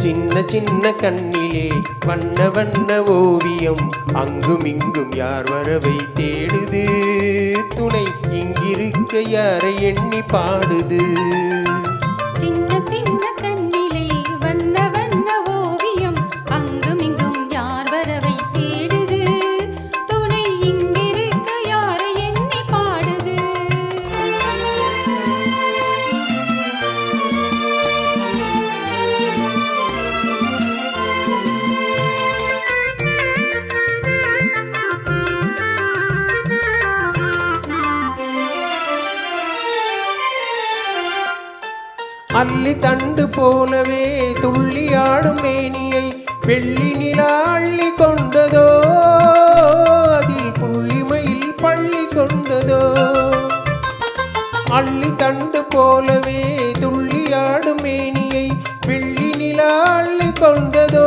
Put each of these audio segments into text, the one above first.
சின்ன சின்ன கண்ணிலே வண்ண வண்ண ஓவியம் அங்கும் இங்கும் யார் வரவை தேடுது துணை இங்கிருக்க யாரை எண்ணி பாடுது சின்ன சின்ன கண்ணிலே வண்ண வண்ண ஓவியம் அங்கும் இங்கும் யார் வரவை தேடுது துணை இங்கிருக்க யாரை எண்ணி பாடுது அல்லி தண்டு போலவே துள்ளியாடும் மேனியை வெள்ளி நிலா அள்ளி கொண்டதோ அதில் புள்ளிமையில் பள்ளி கொண்டதோ அள்ளி தண்டு போலவே துள்ளியாடும் மேனியை வெள்ளி நிலா அள்ளி கொண்டதோ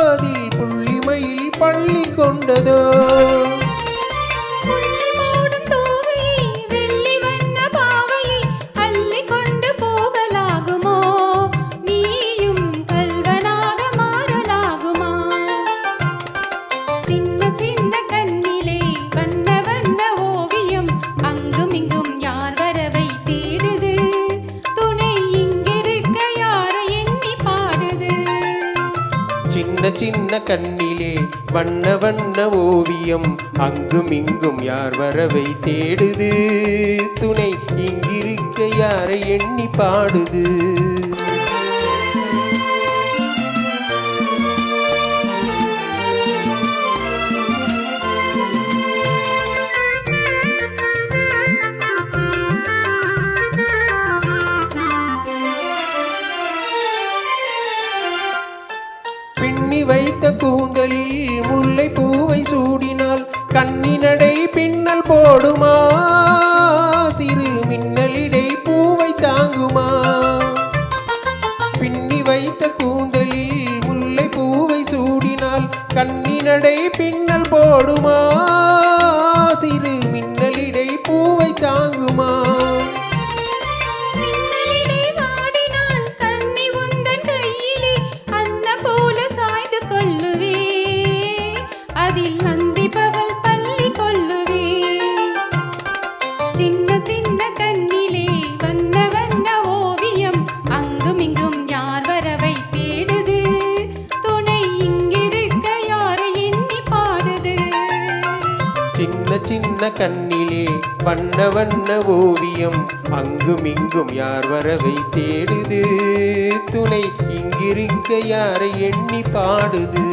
அதில் புள்ளிமையில் பள்ளி கொண்டதோ சின்ன சின்ன கண்ணிலே வண்ண வண்ண ஓவியம் அங்கும் இங்கும் யார் வரவை தேடுது துணை இங்கிருக்க யாரை எண்ணி பாடுது பின்னி வைத்த கூந்தலில் முல்லை பூவை சூடினால் கண்ணினடை பின்னல் போடுமா சிறு மின்னலிடை பூவை தாங்குமா பின்னி வைத்த கூந்தலில் முல்லை பூவை சூடினால் கண்ணினடை பின்னல் போடுமா சிறு மின்னலிடை பூவை தாங்குமா அதில் நந்தி பகல் பள்ளி கொள்ளுவே சின்ன சின்ன கண்ணிலே வண்ண வண்ண ஓவியம் அங்கும் இங்கும் யார் வரவை தேடுது துணை இங்கிருக்க யாரை எண்ணி பாடுது சின்ன சின்ன கண்ணிலே வண்ண வண்ண ஓவியம் அங்கும் இங்கும் யார் வரவை தேடுது துணை இங்கிருக்க யாரை எண்ணி பாடுது